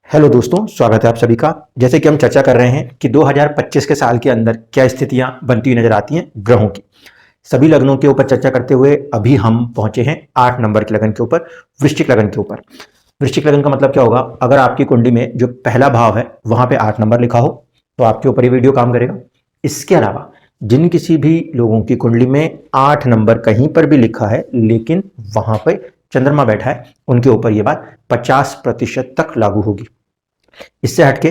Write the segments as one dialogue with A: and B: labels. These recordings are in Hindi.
A: हेलो दोस्तों, स्वागत है आप सभी का। जैसे कि हम चर्चा कर रहे हैं कि 2025 के साल के अंदर क्या स्थितियां बनती हुई नजर आती हैं ग्रहों की। सभी लग्नों के ऊपर चर्चा करते हुए अभी हम पहुंचे हैं 8 नंबर के लगन के ऊपर, वृश्चिक लगन के ऊपर। वृश्चिक लगन का मतलब क्या होगा? अगर आपकी कुंडली में जो पहला भाव है वहां पे 8 नंबर लिखा हो तो आपके ऊपर ये वीडियो काम करेगा। इसके अलावा जिन किसी भी लोगों की कुंडली में 8 नंबर कहीं पर भी लिखा है लेकिन वहां पर चंद्रमा बैठा है, उनके ऊपर यह बात 50% तक लागू होगी। इससे हटके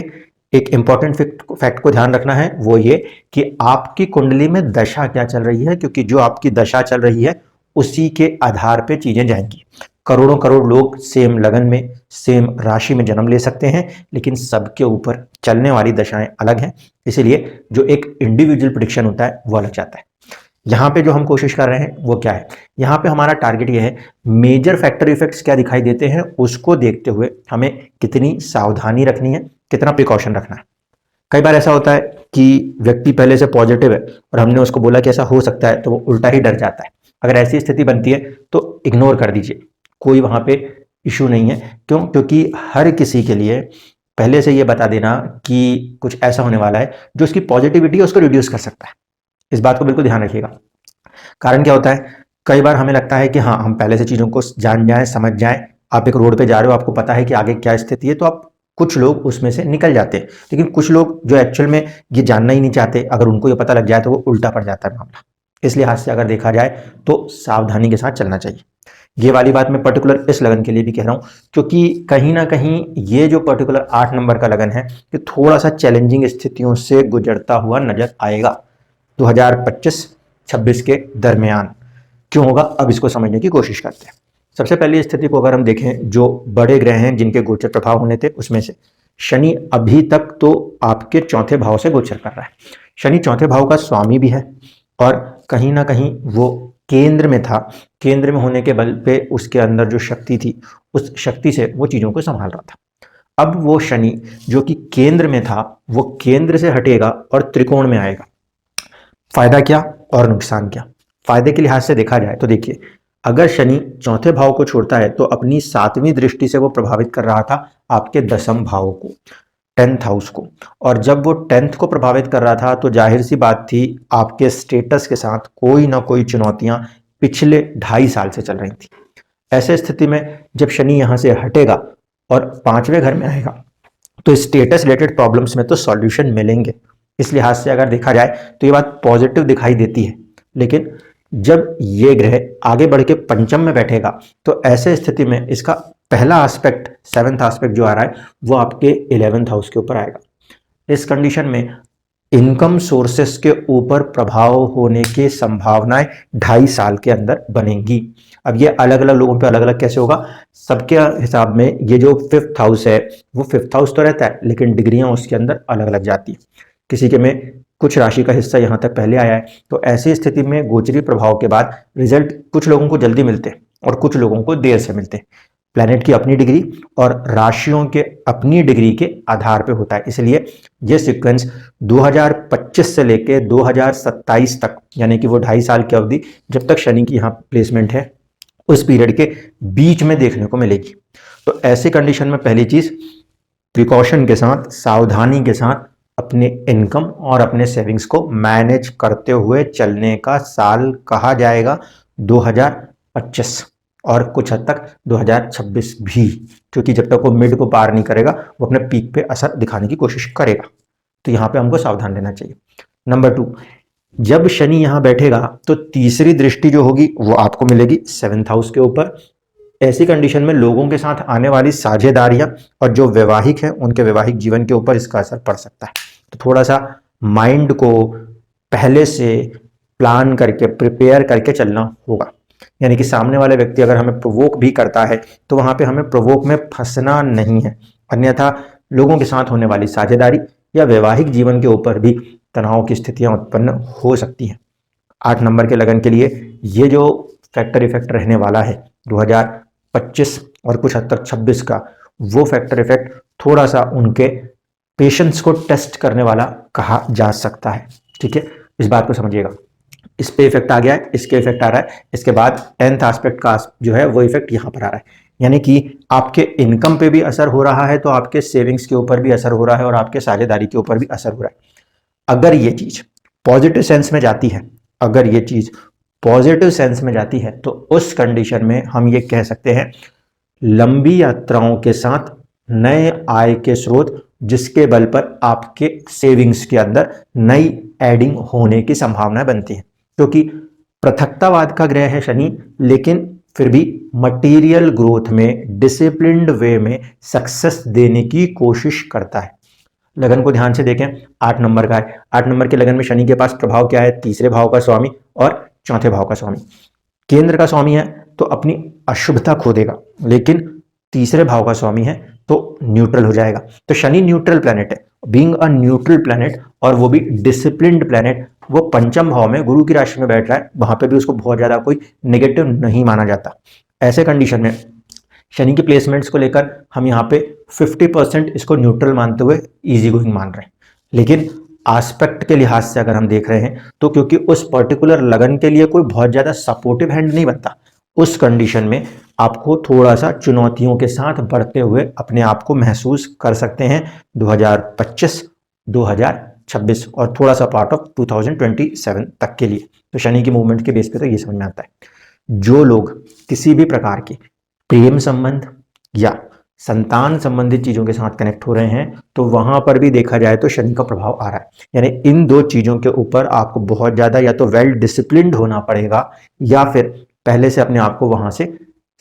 A: एक इंपॉर्टेंट फैक्ट को ध्यान रखना है, वो ये कि आपकी कुंडली में दशा क्या चल रही है, क्योंकि जो आपकी दशा चल रही है उसी के आधार पे चीजें जाएंगी। करोड़ों करोड़ लोग सेम लगन में, सेम राशि में जन्म ले सकते हैं, लेकिन सबके ऊपर चलने वाली दशाएं अलग हैं। इसीलिए जो एक इंडिविजुअल प्रेडिक्शन होता है वो अलग जाता है। यहाँ पे जो हम कोशिश कर रहे हैं वो क्या है, यहाँ पे हमारा टारगेट ये है मेजर फैक्टर इफेक्ट्स क्या दिखाई देते हैं उसको देखते हुए हमें कितनी सावधानी रखनी है, कितना प्रिकॉशन रखना है। कई बार ऐसा होता है कि व्यक्ति पहले से पॉजिटिव है और हमने उसको बोला कि ऐसा हो सकता है तो वो उल्टा ही डर जाता है। अगर ऐसी स्थिति बनती है तो इग्नोर कर दीजिए, कोई वहां पे इशू नहीं है। क्यों? क्योंकि हर किसी के लिए पहले से ये बता देना कि कुछ ऐसा होने वाला है जो उसकी पॉजिटिविटी है उसको रिड्यूस कर सकता है। इस बात को बिल्कुल ध्यान रखिएगा। कारण क्या होता है, कई बार हमें लगता है कि हाँ हम पहले से चीजों को जान जाएं, समझ जाएं। आप एक रोड पे जा रहे हो, आपको पता है कि आगे क्या स्थिति है, तो आप कुछ लोग उसमें से निकल जाते हैं। लेकिन कुछ लोग जो एक्चुअल में ये जानना ही नहीं चाहते, अगर उनको ये पता लग जाए तो वो उल्टा पड़ जाता है मामला। इसलिए हाथ से अगर देखा जाए तो सावधानी के साथ चलना चाहिए। ये वाली बात मैं पर्टिकुलर इस लगन के लिए भी कह रहा हूं, क्योंकि कहीं ना कहीं ये जो पर्टिकुलर 8 नंबर का लगन है ये थोड़ा सा चैलेंजिंग स्थितियों से गुजरता हुआ नजर आएगा 2025-26 के दरमियान। क्यों होगा, अब इसको समझने की कोशिश करते हैं। सबसे पहली स्थिति को अगर हम देखें, जो बड़े ग्रह हैं जिनके गोचर प्रभाव होने थे उसमें से शनि अभी तक तो आपके चौथे भाव से गोचर कर रहा है। शनि चौथे भाव का स्वामी भी है और कहीं ना कहीं वो केंद्र में था। केंद्र में होने के बल पे उसके अंदर जो शक्ति थी उस शक्ति से वो चीजों को संभाल रहा था। अब वो शनि जो कि केंद्र में था वो केंद्र से हटेगा और त्रिकोण में आएगा। फायदा क्या और नुकसान क्या? फायदे के लिहाज से देखा जाए तो देखिए, अगर शनि चौथे भाव को छोड़ता है तो अपनी 7वीं दृष्टि से वो प्रभावित कर रहा था आपके 10th भाव को, 10th हाउस को। और जब वो 10th को प्रभावित कर रहा था तो जाहिर सी बात थी आपके स्टेटस के साथ कोई ना कोई चुनौतियां पिछले 2.5 साल से चल रही थी। ऐसे स्थिति में जब शनि यहां से हटेगा और 5वें घर में आएगा तो स्टेटस रिलेटेड प्रॉब्लम्स में तो सॉल्यूशन मिलेंगे। इस लिहाज से अगर देखा जाए तो ये बात पॉजिटिव दिखाई देती है। लेकिन जब ये ग्रह आगे बढ़ के पंचम में बैठेगा तो ऐसे स्थिति में इसका पहला एस्पेक्ट, 7th एस्पेक्ट जो आ रहा है वो आपके 11th हाउस के ऊपर आएगा। इस कंडीशन में इनकम सोर्सेस के ऊपर प्रभाव होने की संभावनाएं 2.5 साल के अंदर बनेंगी। अब ये अलग अलग लोगों पे अलग अलग कैसे होगा, सबके हिसाब में ये जो 5th हाउस है वो 5th हाउस तो रहता है लेकिन डिग्रियां उसके अंदर अलग अलग जाती है। किसी के में कुछ राशि का हिस्सा यहां तक पहले आया है, तो ऐसी स्थिति में गोचरी प्रभाव के बाद रिजल्ट कुछ लोगों को जल्दी मिलते हैं और कुछ लोगों को देर से मिलते हैं। प्लैनेट की अपनी डिग्री और राशियों के अपनी डिग्री के आधार पर होता है। इसलिए ये सीक्वेंस 2025 से लेके 2027 तक, यानी कि वो 2.5 साल की अवधि जब तक शनि की यहाँ प्लेसमेंट है उस पीरियड के बीच में देखने को मिलेगी। तो ऐसे कंडीशन में पहली चीज प्रिकॉशन के साथ, सावधानी के साथ अपने इनकम और अपने सेविंग्स को मैनेज करते हुए चलने का साल कहा जाएगा 2025 और कुछ हद तक 2026 भी, क्योंकि जब तक वो मिड को पार नहीं करेगा वो अपने पीक पे असर दिखाने की कोशिश करेगा। तो यहां पे हमको सावधान रहना चाहिए। नंबर 2, जब शनि यहां बैठेगा तो तीसरी दृष्टि जो होगी वो आपको मिलेगी 7th हाउस के ऊपर। ऐसी कंडीशन में लोगों के साथ आने वाली साझेदारियां और जो वैवाहिक है उनके वैवाहिक जीवन के ऊपर इसका असर पड़ सकता है। तो थोड़ा सा माइंड को पहले से प्लान करके, प्रिपेयर करके चलना होगा। यानी कि सामने वाले व्यक्ति अगर हमें प्रोवोक भी करता है तो वहां पे हमें प्रोवोक में फंसना नहीं है, अन्यथा लोगों के साथ होने वाली साझेदारी या वैवाहिक जीवन के ऊपर भी तनाव की स्थितियां उत्पन्न हो सकती हैं। 8 नंबर के लगन के लिए ये जो फैक्टर इफेक्ट रहने वाला है 2025 और कुछ हद तक 26 का, वो फैक्टर इफेक्ट थोड़ा सा उनके पेशेंस को टेस्ट करने वाला कहा जा सकता है। ठीक है, इस बात को समझिएगा। इस पे इफेक्ट आ गया है, इसके इफेक्ट आ रहा है, इसके बाद 10th एस्पेक्ट का जो है वो इफेक्ट यहां पर आ रहा है। यानी कि आपके इनकम पे भी असर हो रहा है तो आपके सेविंग्स के ऊपर भी असर हो रहा है और आपके साझेदारी के ऊपर भी असर हो रहा है। अगर ये चीज पॉजिटिव सेंस में जाती है, अगर ये चीज पॉजिटिव सेंस में जाती है तो उस कंडीशन में हम ये कह सकते हैं लंबी यात्राओं के साथ नए आय के स्रोत, जिसके बल पर आपके सेविंग्स के अंदर नई एडिंग होने की संभावना बनती है। क्योंकि पृथकतावाद का ग्रह है शनि, लेकिन फिर भी मटेरियल ग्रोथ में डिसिप्लिन्ड वे में सक्सेस देने की कोशिश करता है। लगन को ध्यान से देखें, 8 नंबर का है। 8 नंबर के लगन में शनि के पास प्रभाव क्या है? तीसरे भाव का स्वामी और चौथे भाव का स्वामी। केंद्र का स्वामी है तो अपनी अशुभता खो देगा, लेकिन तीसरे भाव का स्वामी है तो न्यूट्रल हो जाएगा। तो शनि न्यूट्रल प्लैनेट है, बीइंग अ न्यूट्रल प्लैनेट और वो भी डिसिप्लिन्ड प्लैनेट, वो पंचम भाव में गुरु की राशि में बैठ रहा है, वहां पे भी उसको बहुत ज्यादा कोई नेगेटिव नहीं माना जाता। ऐसे कंडीशन में शनि की प्लेसमेंट्स को लेकर हम यहाँ पे 50% इसको न्यूट्रल मानते हुए इजी गोइंग मान रहे हैं। लेकिन एस्पेक्ट के लिहाज से अगर हम देख रहे हैं तो क्योंकि उस पर्टिकुलर लगन के लिए कोई बहुत ज्यादा सपोर्टिव हैंड नहीं बनता, उस कंडीशन में आपको थोड़ा सा चुनौतियों के साथ बढ़ते हुए अपने आप को महसूस कर सकते हैं 2025, 2026 और थोड़ा सा पार्ट ऑफ 2027 तक के लिए। तो शनि की मूवमेंट के बेस पे तो ये समझ में आता है। जो लोग किसी भी प्रकार के प्रेम संबंध या संतान संबंधित चीजों के साथ कनेक्ट हो रहे हैं तो वहां पर भी देखा जाए तो शनि का प्रभाव आ रहा है। यानी इन दो चीजों के ऊपर आपको बहुत ज्यादा या तो वेल डिसिप्लिन्ड होना पड़ेगा या फिर पहले से अपने आप को वहां से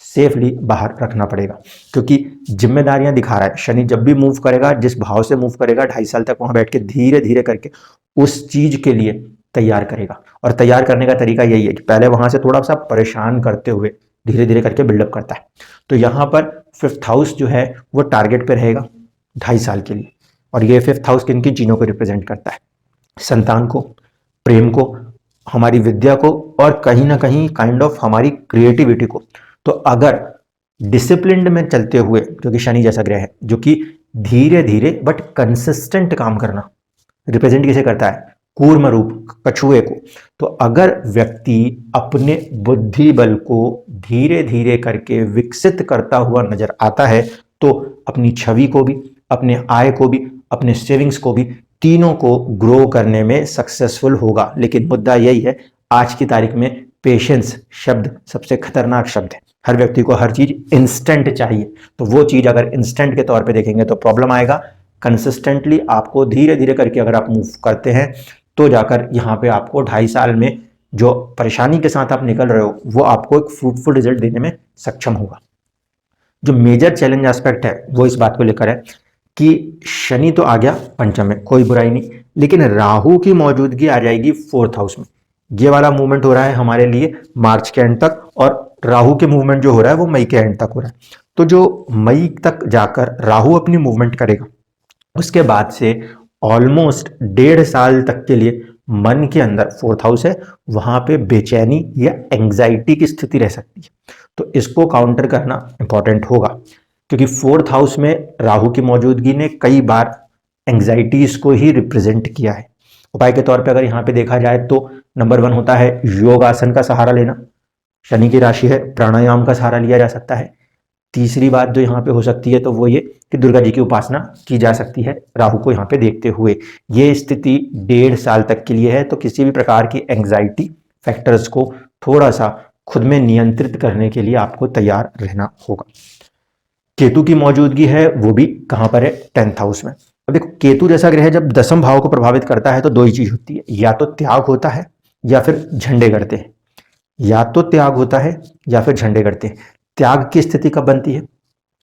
A: सेफली बाहर रखना पड़ेगा, क्योंकि जिम्मेदारियां दिखा रहा है। शनि जब भी मूव करेगा, जिस भाव से मूव करेगा, 2.5 साल तक वहां बैठ के धीरे धीरे करके उस चीज के लिए तैयार करेगा। और तैयार करने का तरीका यही है कि पहले वहां से थोड़ा सा परेशान करते हुए धीरे धीरे करके बिल्डअप करता है। तो यहाँ पर 5th हाउस जो है वो टारगेट पे रहेगा 2.5 साल के लिए। और ये 5th हाउस किन किन चीजों को रिप्रेजेंट करता है? संतान को, प्रेम को, हमारी विद्या को और कहीं ना कहीं काइंड ऑफ हमारी क्रिएटिविटी को। तो अगर डिसिप्लिन्ड में चलते हुए, क्योंकि शनि जैसा ग्रह है जो कि धीरे धीरे बट कंसिस्टेंट काम करना रिप्रेजेंट किसे करता है? कूर्म रूप, कछुए को। तो अगर व्यक्ति अपने बुद्धि बल को धीरे धीरे करके विकसित करता हुआ नजर आता है तो अपनी छवि को भी, अपने आय को भी, अपने सेविंग्स को भी, तीनों को ग्रो करने में सक्सेसफुल होगा। लेकिन मुद्दा यही है, आज की तारीख में पेशेंस शब्द सबसे खतरनाक शब्द है। हर व्यक्ति को हर चीज इंस्टेंट चाहिए, तो वो चीज अगर इंस्टेंट के तौर पे देखेंगे तो प्रॉब्लम आएगा। कंसिस्टेंटली आपको धीरे धीरे करके अगर आप मूव करते हैं तो जाकर यहाँ पे आपको 2.5 साल में जो परेशानी के साथ आप निकल रहे हो वो आपको एक फ्रूटफुल रिजल्ट देने में सक्षम होगा। जो मेजर चैलेंज एस्पेक्ट है वो इस बात को लेकर है कि शनि तो आ गया पंचम में, कोई बुराई नहीं, लेकिन राहु की मौजूदगी आ जाएगी 4th हाउस में। ये वाला मूवमेंट हो रहा है हमारे लिए मार्च के एंड तक, और राहु के मूवमेंट जो हो रहा है वो मई के एंड तक हो रहा है। तो जो मई तक जाकर राहु अपनी मूवमेंट करेगा, उसके बाद से ऑलमोस्ट 1.5 साल तक के लिए मन के अंदर 4th हाउस है, वहां पे बेचैनी या एंग्जाइटी की स्थिति रह सकती है। तो इसको काउंटर करना इंपॉर्टेंट होगा, क्योंकि 4th हाउस में राहु की मौजूदगी ने कई बार एंग्जाइटीज को ही रिप्रेजेंट किया है। उपाय के तौर पे अगर यहाँ पे देखा जाए तो नंबर 1 होता है योगासन का सहारा लेना। शनि की राशि है, प्राणायाम का सहारा लिया जा सकता है। तीसरी बात जो यहाँ पे हो सकती है तो वो ये कि दुर्गा जी की उपासना की जा सकती है राहु को यहाँ पे देखते हुए। ये स्थिति 1.5 साल तक के लिए है, तो किसी भी प्रकार की एंग्जाइटी फैक्टर्स को थोड़ा सा खुद में नियंत्रित करने के लिए आपको तैयार रहना होगा। केतु की मौजूदगी है, वो भी कहाँ पर है? 10th हाउस में। अब देखो, केतु जैसा ग्रह जब 10वें भाव को प्रभावित करता है तो दो ही चीज होती है, या तो त्याग होता है या फिर झंडे गड़ते हैं। या तो त्याग होता है या फिर झंडे गड़ते हैं। त्याग की स्थिति कब बनती है?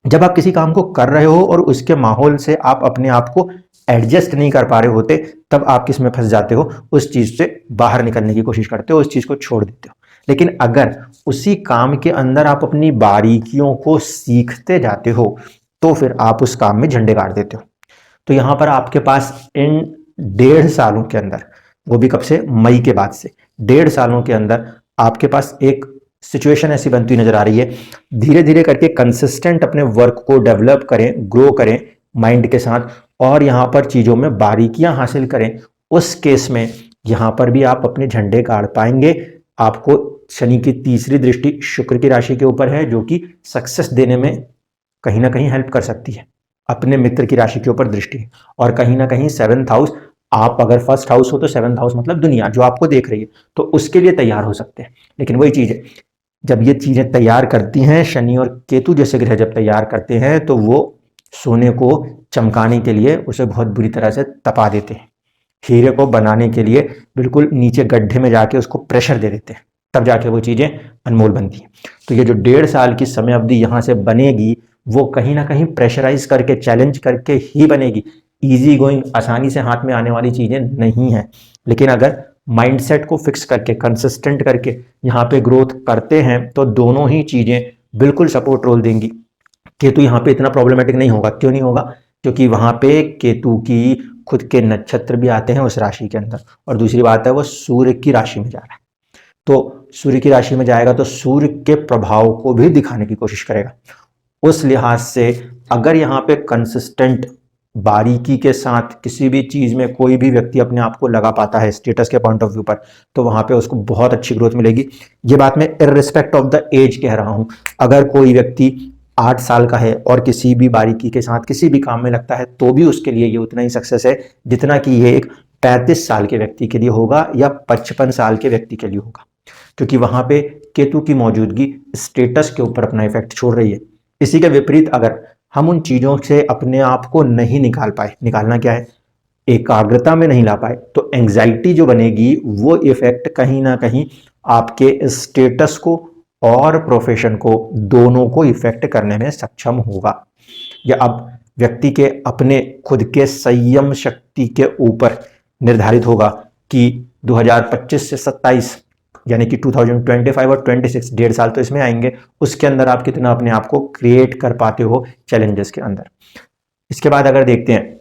A: जब आप किसी काम को कर रहे हो और उसके माहौल से आप अपने आप को एडजस्ट नहीं कर पा रहे होते, तब आप किस में फंस जाते हो? उस चीज से बाहर निकलने की कोशिश करते हो, उस चीज को छोड़ देते हो। लेकिन अगर उसी काम के अंदर आप अपनी बारीकियों को सीखते जाते हो तो फिर आप उस काम में झंडे गाड़ देते हो। तो यहां पर आपके पास इन 1.5 सालों के अंदर, वो भी कब से? मई के बाद से 1.5 सालों के अंदर आपके पास एक सिचुएशन ऐसी बनती हुई नजर आ रही है। धीरे धीरे करके कंसिस्टेंट अपने वर्क को डेवलप करें, ग्रो करें माइंड के साथ, और यहाँ पर चीजों में बारीकियां हासिल करें। उस केस में यहाँ पर भी आप अपने झंडे गाड़ पाएंगे। आपको शनि की तीसरी दृष्टि शुक्र की राशि के ऊपर है, जो कि सक्सेस देने में कहीं ना कहीं हेल्प कर सकती है। अपने मित्र की राशि के ऊपर दृष्टि है, और कहीं ना कहीं 7th हाउस, आप अगर फर्स्ट हाउस हो तो 7th हाउस मतलब दुनिया जो आपको देख रही है, तो उसके लिए तैयार हो सकते हैं। लेकिन वही चीज है, जब ये चीजें तैयार करती हैं, शनि और केतु जैसे ग्रह जब तैयार करते हैं, तो वो सोने को चमकाने के लिए उसे बहुत बुरी तरह से तपा देते हैं। हीरे को बनाने के लिए बिल्कुल नीचे गड्ढे में जाके उसको प्रेशर दे देते हैं, तब जाके वो चीजें अनमोल बनती हैं। तो ये जो 1.5 साल की समय अवधि यहाँ से बनेगी, वो कहीं ना कहीं प्रेशराइज करके, चैलेंज करके ही बनेगी। इजी गोइंग, आसानी से हाथ में आने वाली चीजें नहीं है। लेकिन अगर माइंडसेट को फिक्स करके, कंसिस्टेंट करके यहाँ पे ग्रोथ करते हैं, तो दोनों ही चीजें बिल्कुल सपोर्ट रोल देंगी। केतु यहाँ पे इतना प्रॉब्लमेटिक नहीं होगा। क्यों नहीं होगा? क्योंकि वहां पे केतु की खुद के नक्षत्र भी आते हैं उस राशि के अंदर, और दूसरी बात है वो सूर्य की राशि में जा रहा है। तो सूर्य की राशि में जाएगा तो सूर्य के प्रभाव को भी दिखाने की कोशिश करेगा। उस लिहाज से अगर यहाँ पे कंसिस्टेंट, बारीकी के साथ किसी भी चीज में कोई भी व्यक्ति अपने आप को लगा पाता है स्टेटस के पॉइंट ऑफ व्यू पर, तो वहां पे उसको बहुत अच्छी ग्रोथ मिलेगी। ये बात मैं इररिस्पेक्ट ऑफ द एज कह रहा हूं। अगर कोई व्यक्ति 8 साल का है और किसी भी बारीकी के साथ किसी भी काम में लगता है, तो भी उसके लिए ये उतना ही सक्सेस है जितना कि ये एक 35 साल के व्यक्ति के लिए होगा या 55 साल के व्यक्ति के लिए होगा। क्योंकि वहां पे केतु की मौजूदगी स्टेटस के ऊपर अपना इफेक्ट छोड़ रही है। इसी के विपरीत अगर हम उन चीजों से अपने आप को नहीं निकाल पाए, निकालना क्या है, एकाग्रता में नहीं ला पाए, तो एंग्जाइटी जो बनेगी वो इफेक्ट कहीं ना कहीं आपके स्टेटस को और प्रोफेशन को, दोनों को इफेक्ट करने में सक्षम होगा। या अब व्यक्ति के अपने खुद के संयम शक्ति के ऊपर निर्धारित होगा कि 2025 से 27, यानी कि 2025 और 26, 1.5 साल तो इसमें आएंगे, उसके अंदर आप कितना अपने आप को क्रिएट कर पाते हो चैलेंजेस के अंदर। इसके बाद अगर देखते हैं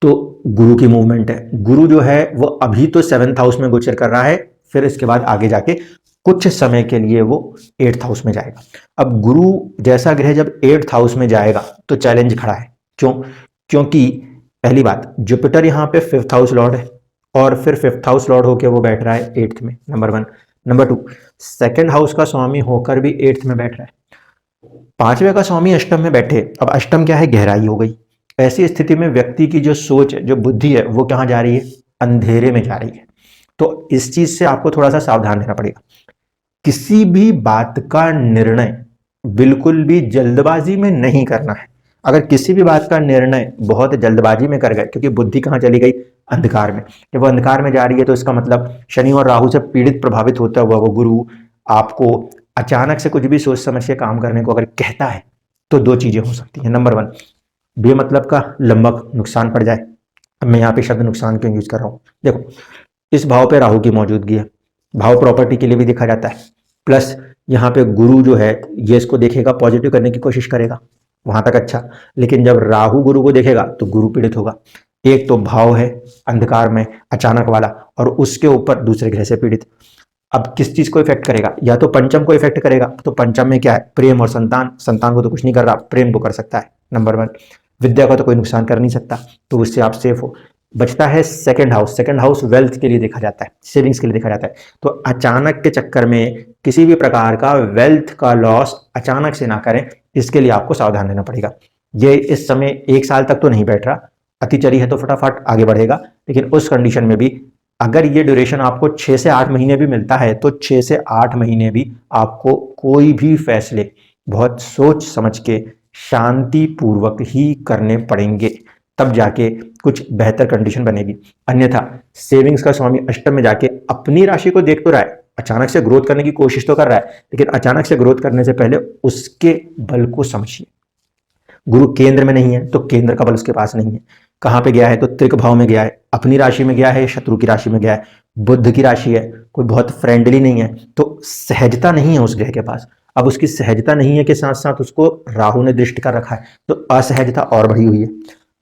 A: तो गुरु की मूवमेंट है। गुरु जो है वो अभी तो 7th हाउस में गोचर कर रहा है, फिर इसके बाद आगे जाके कुछ समय के लिए वो 8th हाउस में जाएगा। अब गुरु जैसा ग्रह जब 8th हाउस में जाएगा तो चैलेंज खड़ा है। क्यों? क्योंकि पहली बात, जुपिटर यहाँ पे 5th हाउस लॉर्ड है, और फिर 5th हाउस लॉर्ड होकर वो बैठ रहा है 8th में, नंबर 1। नंबर 2, 2nd हाउस का स्वामी होकर भी 8th में बैठ रहा है। 5वें का स्वामी अष्टम में बैठे। अब अष्टम क्या है? गहराई हो गई। ऐसी स्थिति में व्यक्ति की जो सोच है, जो बुद्धि है, वो कहाँ जा रही है? अंधेरे में जा रही है। तो इस चीज से आपको थोड़ा सा सावधान रहना पड़ेगा। किसी भी बात का निर्णय बिल्कुल भी जल्दबाजी में नहीं करना है। अगर किसी भी बात का निर्णय बहुत जल्दबाजी में कर गए, क्योंकि बुद्धि कहाँ चली गई? अंधकार में। जब वो अंधकार में जा रही है तो इसका मतलब शनि और राहु से पीड़ित, प्रभावित होता हुआ वो गुरु आपको अचानक से कुछ भी सोच समझ के काम करने को अगर कहता है, तो 2 चीजें हो सकती हैं। नंबर 1, बेमतलब का लंबा नुकसान पड़ जाए। अब मैं यहाँ पे शब्द नुकसान क्यों यूज कर रहा हूँ? देखो, इस भाव पे राहु की मौजूदगी है, भाव प्रॉपर्टी के लिए भी देखा जाता है, प्लस यहाँ पे गुरु जो है ये इसको देखेगा, पॉजिटिव करने की कोशिश करेगा, वहां तक अच्छा। लेकिन जब राहु गुरु को देखेगा तो गुरु पीड़ित होगा। एक तो भाव है अंधकार में अचानक वाला, और उसके ऊपर दूसरे ग्रह से पीड़ित। अब किस चीज को इफेक्ट करेगा? या तो पंचम को इफेक्ट करेगा, तो पंचम में क्या है? प्रेम और संतान। संतान को तो कुछ नहीं कर रहा, प्रेम को कर सकता है, नंबर 1। विद्या का तो कोई नुकसान कर नहीं सकता, तो उससे आप सेफ हो। बचता है 2nd house. 2nd house wealth के लिए देखा जाता है, सेविंग्स के लिए देखा जाता है। तो अचानक के चक्कर में किसी भी प्रकार का वेल्थ का लॉस अचानक से ना करें, इसके लिए आपको सावधान रहना पड़ेगा। ये इस समय 1 साल तक तो नहीं बैठ रहा, अतिचरी है तो फटाफट आगे बढ़ेगा। लेकिन उस कंडीशन में भी अगर ये ड्यूरेशन आपको 6 से 8 महीने भी मिलता है, तो 6 से 8 महीने भी आपको कोई भी फैसले बहुत सोच समझ के शांति पूर्वक ही करने पड़ेंगे, तब जाके कुछ बेहतर कंडीशन बनेगी। अन्यथा सेविंग्स का स्वामी अष्टम में जाके अपनी राशि को देख तो रहा है, अचानक से ग्रोथ करने की कोशिश तो कर रहा है, लेकिन अचानक से ग्रोथ करने से पहले उसके बल को समझिए। गुरु केंद्र में नहीं है तो केंद्र का बल उसके पास नहीं है। कहां पे गया है? तो त्रिक भाव में गया है, अपनी राशि में गया है, शत्रु की राशि में गया है, बुध की राशि है, कोई बहुत फ्रेंडली नहीं है, तो सहजता नहीं है उस ग्रह के पास। अब उसकी सहजता नहीं है के साथ साथ उसको राहु ने दृष्टि कर रखा है, तो असहजता और बढ़ी हुई है।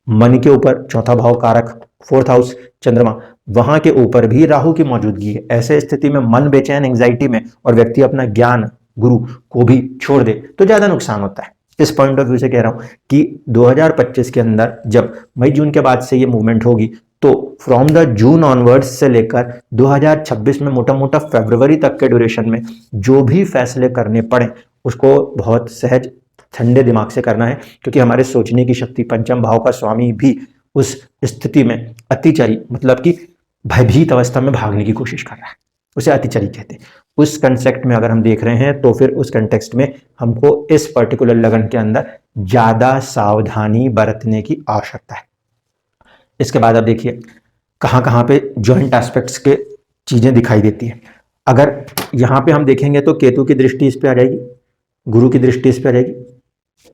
A: मन के ऊपर 4था भाव कारक 4th हाउस चंद्रमा, वहां के ऊपर भी राहु की मौजूदगी है। ऐसे स्थिति में मन बेचैन, एंग्जाइटी में, और व्यक्ति अपना ज्ञान गुरु को भी छोड़ दे तो ज्यादा नुकसान होता है। इस पॉइंट ऑफ व्यू से कह रहा हूं कि 2025 के अंदर जब मई जून के बाद से ये मूवमेंट होगी, तो फ्रॉम द जून ऑनवर्ड्स से लेकर 2026 में मोटा मोटा फरवरी तक के ड्यूरेशन में जो भी फैसले करने पड़े उसको बहुत सहज ठंडे दिमाग से करना है, क्योंकि हमारे सोचने की शक्ति, पंचम भाव का स्वामी भी उस स्थिति में अतिचरी मतलब कि भयभीत अवस्था में भागने की कोशिश कर रहा है, उसे अतिचरी कहते हैं। उस कंसेप्ट में अगर हम देख रहे हैं तो फिर उस कंटेक्स्ट में हमको इस पर्टिकुलर लगन के अंदर ज्यादा सावधानी बरतने की आवश्यकता है। इसके बाद आप देखिए कहां कहां पे जॉइंट एस्पेक्ट्स के चीजें दिखाई देती है। अगर यहां पे हम देखेंगे तो केतु की दृष्टि इस पे आ जाएगी, गुरु की दृष्टि इस पे आ जाएगी,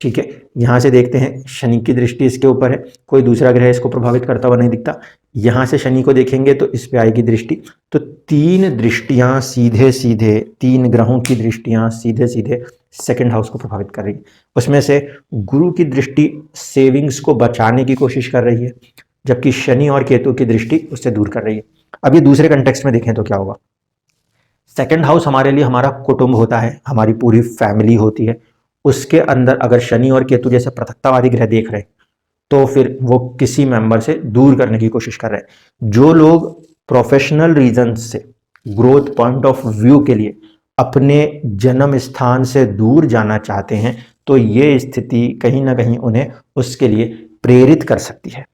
A: ठीक है। यहां से देखते हैं शनि की दृष्टि इसके ऊपर है, कोई दूसरा ग्रह इसको प्रभावित करता हुआ नहीं दिखता। यहां से शनि को देखेंगे तो इस पे आएगी दृष्टि। तो तीन दृष्टियां सीधे सीधे, तीन ग्रहों की दृष्टियां सीधे सीधे सेकंड हाउस को प्रभावित कर रही है। उसमें से गुरु की दृष्टि सेविंग्स को बचाने की कोशिश कर रही है, जबकि शनि और केतु की दृष्टि उससे दूर कर रही है। अब ये दूसरे कंटेक्स्ट में देखें तो क्या होगा। सेकंड हाउस हमारे लिए हमारा कुटुंब होता है, हमारी पूरी फैमिली होती है। उसके अंदर अगर शनि और केतु जैसे पृथकतावादी ग्रह देख रहे हैं तो फिर वो किसी मेंबर से दूर करने की कोशिश कर रहे हैं। जो लोग प्रोफेशनल रीजन से, ग्रोथ पॉइंट ऑफ व्यू के लिए अपने जन्म स्थान से दूर जाना चाहते हैं तो ये स्थिति कहीं ना कहीं उन्हें उसके लिए प्रेरित कर सकती है।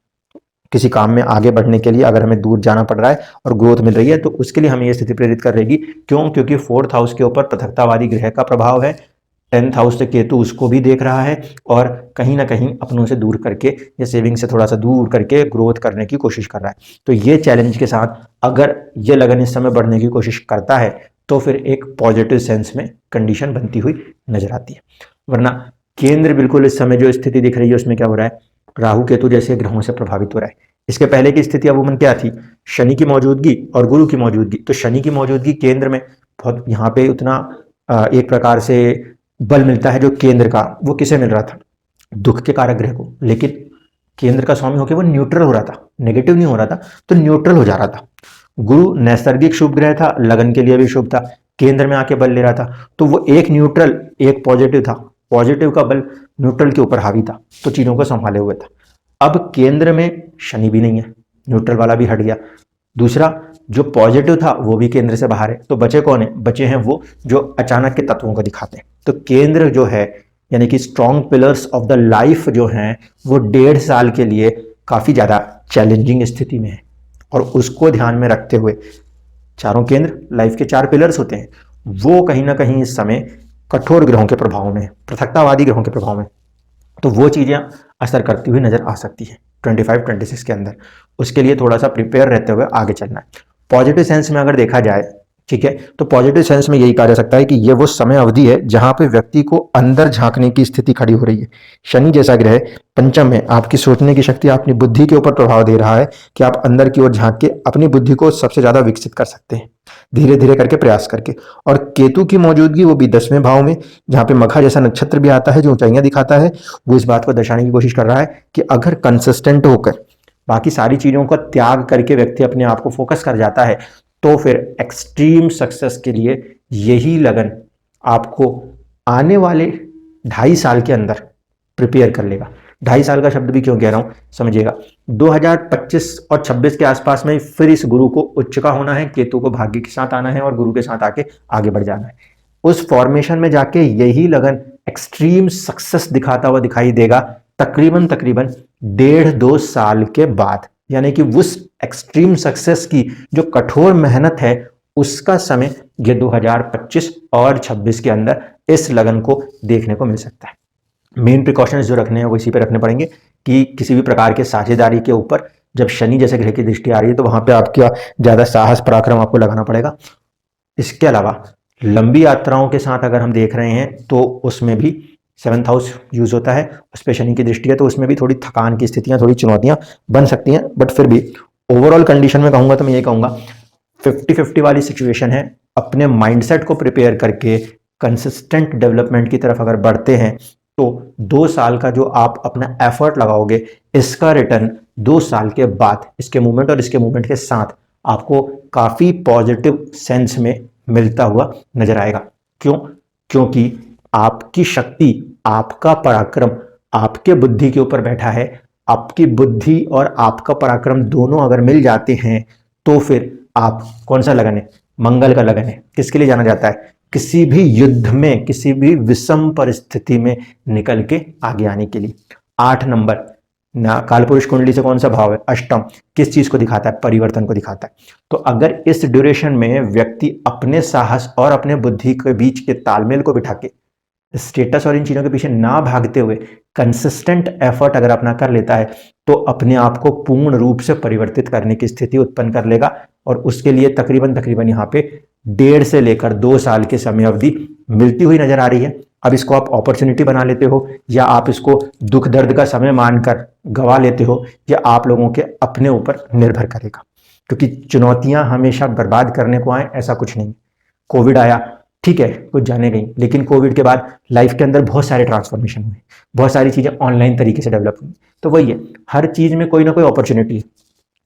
A: किसी काम में आगे बढ़ने के लिए अगर हमें दूर जाना पड़ रहा है और ग्रोथ मिल रही है तो उसके लिए हमें ये स्थिति प्रेरित कर रहेगी। क्यों? क्योंकि फोर्थ हाउस के ऊपर पृथकतावादी ग्रह का प्रभाव है, 10th हाउस से केतु उसको भी देख रहा है और कहीं ना कहीं अपनों से दूर करके या सेविंग से थोड़ा सा दूर करके ग्रोथ करने की कोशिश कर रहा है। तो ये चैलेंज के साथ अगर ये लगन इस समय बढ़ने की कोशिश करता है तो फिर एक पॉजिटिव सेंस में कंडीशन बनती हुई नजर आती है। वरना केंद्र बिल्कुल इस समय जो स्थिति दिख रही है उसमें क्या हो रहा है, राहु केतु जैसे ग्रहों से प्रभावित हो रहा है। इसके पहले की स्थिति अमूमन क्या थी, शनि की मौजूदगी और गुरु की मौजूदगी। तो शनि की मौजूदगी केंद्र में बहुत यहाँ पे उतना एक प्रकार से बल मिलता है जो केंद्र का, वो किसे मिल रहा था, दुख के कारक ग्रह को। लेकिन केंद्र का स्वामी होकर वो न्यूट्रल हो रहा था, नेगेटिव नहीं हो रहा था, तो न्यूट्रल हो जा रहा था। गुरु नैसर्गिक शुभ ग्रह था, लगन के लिए भी शुभ था, केंद्र में आके बल ले रहा था। तो वो एक न्यूट्रल एक पॉजिटिव था, पॉजिटिव का बल न्यूट्रल के ऊपर हावी था, तो चीजों को संभाले हुए था। अब केंद्र में शनि भी नहीं है, न्यूट्रल वाला भी हट गया। दूसरा जो पॉजिटिव था वो भी केंद्र से बाहर है। तो बचे कौन है, बचे हैं वो जो अचानक के तत्वों को दिखाते हैं। तो केंद्र जो है यानी कि strong pillars of the life जो हैं वो 1.5 साल के लिए काफी ज्यादा चैलेंजिंग स्थिति में है। और उसको ध्यान में रखते हुए चारों केंद्र लाइफ के 4 पिलर्स होते हैं, वो कहीं ना कहीं इस समय कठोर ग्रहों के प्रभाव में, पृथकतावादी ग्रहों के प्रभाव में, तो वो चीजें असर करती हुई नजर आ सकती है 25-26 के अंदर। उसके लिए थोड़ा सा प्रिपेयर रहते हुए आगे चलना है। पॉजिटिव सेंस में अगर देखा जाए, ठीक है, तो पॉजिटिव सेंस में यही कहा जा सकता है कि ये वो समय अवधि है जहां पे व्यक्ति को अंदर झांकने की स्थिति खड़ी हो रही है। शनि जैसा ग्रह पंचम में आपकी सोचने की शक्ति, अपनी बुद्धि के ऊपर प्रभाव दे रहा है कि आप अंदर की ओर झांक के अपनी बुद्धि को सबसे ज्यादा विकसित कर सकते हैं, धीरे धीरे करके प्रयास करके। और केतु की मौजूदगी वो भी 10वें भाव में, जहां पे मखा जैसा नक्षत्र भी आता है जो ऊंचाइयां दिखाता है, वो इस बात को दर्शाने की कोशिश कर रहा है कि अगर कंसिस्टेंट होकर बाकी सारी चीजों का त्याग करके व्यक्ति अपने आप को फोकस कर जाता है तो फिर एक्सट्रीम सक्सेस के लिए यही लगन आपको आने वाले 2.5 साल के अंदर प्रिपेयर कर लेगा। 2.5 साल का शब्द भी क्यों कह रहा हूं समझिएगा। 2025 और 26 के आसपास में फिर इस गुरु को उच्च का होना है, केतु को भाग्य के साथ आना है और गुरु के साथ आके आगे बढ़ जाना है। उस फॉर्मेशन में जाके यही लगन एक्सट्रीम सक्सेस दिखाता हुआ दिखाई देगा तकरीबन 1.5-2 साल के बाद। यानी कि उस एक्सट्रीम सक्सेस की जो कठोर मेहनत है उसका समय ये 2025 और 26 के अंदर इस लगन को देखने को मिल सकता है। मेन प्रिकॉशंस जो रखने हैं वो इसी पे रखने पड़ेंगे कि किसी भी प्रकार के साझेदारी के ऊपर जब शनि जैसे ग्रह की दृष्टि आ रही है तो वहां पे आपका ज्यादा साहस पराक्रम आपको लगाना पड़ेगा। इसके अलावा लंबी यात्राओं के साथ अगर हम देख रहे हैं तो उसमें भी 7th हाउस यूज होता है, उस पर शनि की दृष्टि है, तो उसमें भी थोड़ी थकान की स्थितियां, थोड़ी चुनौतियां बन सकती हैं। बट फिर भी ओवरऑल कंडीशन में कहूंगा तो मैं ये कहूंगा 50-50 वाली सिचुएशन है। अपने माइंडसेट को प्रिपेयर करके कंसिस्टेंट डेवलपमेंट की तरफ अगर बढ़ते हैं तो 2 साल का जो आप अपना एफर्ट लगाओगे इसका रिटर्न 2 साल के बाद इसके मूवमेंट और इसके मूवमेंट के साथ आपको काफी पॉजिटिव सेंस में मिलता हुआ नजर आएगा। क्यों? क्योंकि आपकी शक्ति, आपका पराक्रम आपके बुद्धि के ऊपर बैठा है, आपकी बुद्धि और आपका पराक्रम दोनों अगर मिल जाते हैं तो फिर आप, कौन सा लगन है, मंगल का लगन है। किसके लिए जाना जाता है, किसी भी युद्ध में, किसी भी विषम परिस्थिति में निकल के आगे आने के लिए। 8 नंबर ना, कालपुरुष कुंडली से कौन सा भाव है, अष्टम, किस चीज को दिखाता है, परिवर्तन को दिखाता है। तो अगर इस ड्यूरेशन में व्यक्ति अपने साहस और अपने बुद्धि के बीच के तालमेल को बिठा के स्टेटस और इन चीजों के पीछे ना भागते हुए कंसिस्टेंट एफर्ट अगर अपना कर लेता है तो अपने आप को पूर्ण रूप से परिवर्तित करने की स्थिति उत्पन्न कर लेगा। और उसके लिए तकरीबन यहाँ पे 1.5 से लेकर 2 साल की समय अवधि मिलती हुई नजर आ रही है। अब इसको आप अपॉर्चुनिटी बना लेते हो या आप इसको दुख दर्द का समय मानकर गवा लेते हो, या आप लोगों के अपने ऊपर निर्भर करेगा। क्योंकि चुनौतियां हमेशा बर्बाद करने को आए ऐसा कुछ नहीं। कोविड आया, ठीक है, कुछ जाने गई, लेकिन कोविड के बाद लाइफ के अंदर बहुत सारे ट्रांसफॉर्मेशन हुए, बहुत सारी चीजें ऑनलाइन तरीके से डेवलप हुई। तो वही है, हर चीज में कोई ना कोई अपॉर्चुनिटी है।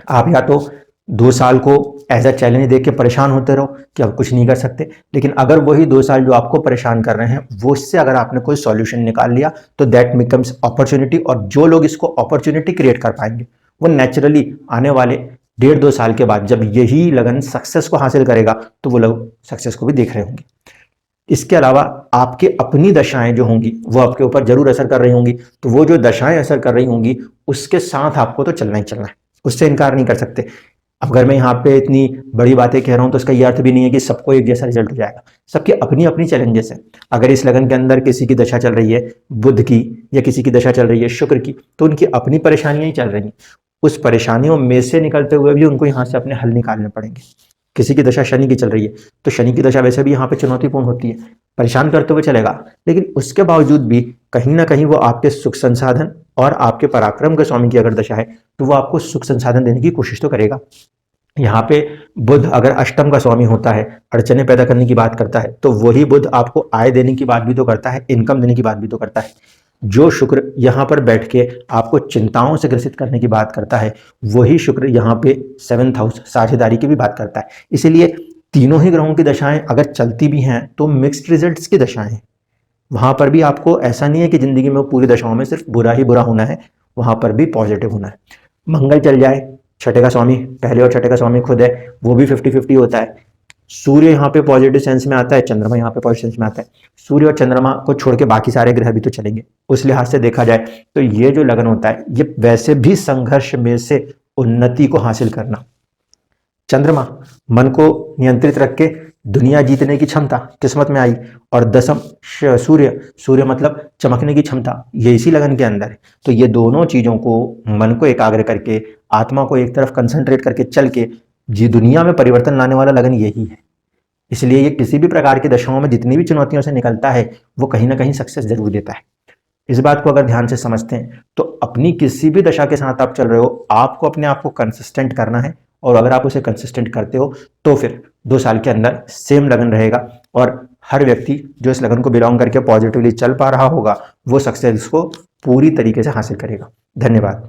A: आप या तो 2 साल को एज अ चैलेंज देख के परेशान होते रहो कि अब कुछ नहीं कर सकते, लेकिन अगर वही 2 साल जो आपको परेशान कर रहे हैं वो इससे अगर आपने कोई सॉल्यूशन निकाल लिया तो दैट बिकम्स अपॉर्चुनिटी। और जो लोग इसको अपॉर्चुनिटी क्रिएट कर पाएंगे वो नेचुरली आने वाले 1.5-2 साल के बाद जब यही लगन सक्सेस को हासिल करेगा तो वो लोग सक्सेस को भी देख रहे होंगे। इसके अलावा आपके अपनी दशाएं जो होंगी वो आपके ऊपर जरूर असर कर रही होंगी, तो वो जो दशाएं असर कर रही होंगी उसके साथ आपको तो चलना ही चलना है, उससे इनकार नहीं कर सकते। अब अगर मैं यहाँ पे इतनी बड़ी बातें कह रहा हूँ तो इसका ये अर्थ भी नहीं है कि सबको एक जैसा रिजल्ट हो जाएगा। सबकी अपनी अपनी चैलेंजेस है। अगर इस लगन के अंदर किसी की दशा चल रही है बुध की, या किसी की दशा चल रही है शुक्र की, तो उनकी अपनी परेशानियां ही चल रही हैं। उस परेशानियों में से निकलते हुए भी उनको यहाँ से अपने हल निकालने पड़ेंगे। किसी की दशा शनि की चल रही है तो शनि की दशा वैसे भी यहाँ पे चुनौतीपूर्ण होती है, परेशान करते हुए चलेगा, लेकिन उसके बावजूद भी कहीं ना कहीं वो आपके सुख संसाधन और आपके पराक्रम के स्वामी की अगर दशा है तो वो आपको सुख संसाधन देने की कोशिश तो करेगा। यहाँ पे बुध अगर अष्टम का स्वामी होता है, अड़चने पैदा करने की बात करता है, तो वही बुध आपको आय देने की बात भी तो करता है, इनकम देने की बात भी तो करता है। जो शुक्र यहाँ पर बैठ के आपको चिंताओं से ग्रसित करने की बात करता है, वही शुक्र यहाँ पे 7th हाउस साझेदारी की भी बात करता है। इसीलिए तीनों ही ग्रहों की दशाएं अगर चलती भी हैं तो मिक्स्ड रिजल्ट्स की दशाएं हैं। वहां पर भी आपको ऐसा नहीं है कि जिंदगी में पूरी दशाओं में सिर्फ बुरा ही बुरा होना है, वहां पर भी पॉजिटिव होना है। मंगल चल जाए, छठे का स्वामी, पहले और छठे का स्वामी खुद है, वो भी 50-50 होता है। सूर्य यहाँ पे पॉजिटिव सेंस में आता है, चंद्रमा यहाँ पे पॉजिटिव सेंस में आता है। सूर्य और चंद्रमा को छोड़ के बाकी सारे ग्रह भी तो चलेंगे। उस लिहाज से देखा जाए तो ये जो लगन होता है ये वैसे भी संघर्ष में से उन्नति को हासिल करना। चंद्रमा मन को नियंत्रित रख के दुनिया जीतने की क्षमता किस्मत में आई, और दशम सूर्य मतलब चमकने की क्षमता, ये इसी लगन के अंदर है। तो ये दोनों चीजों को, मन को एकाग्र करके, आत्मा को एक तरफ कंसंट्रेट करके चल के जी दुनिया में परिवर्तन लाने वाला लगन यही है। इसलिए ये किसी भी प्रकार की दशाओं में जितनी भी चुनौतियों से निकलता है वो कहीं ना कहीं सक्सेस जरूर देता है। इस बात को अगर ध्यान से समझते हैं तो अपनी किसी भी दशा के साथ आप चल रहे हो, आपको अपने आप को कंसिस्टेंट करना है, और अगर आप उसे कंसिस्टेंट करते हो तो फिर 2 साल के अंदर सेम लगन रहेगा। और हर व्यक्ति जो इस लगन को बिलोंग करके पॉजिटिवली चल पा रहा होगा वो सक्सेस को पूरी तरीके से हासिल करेगा। धन्यवाद।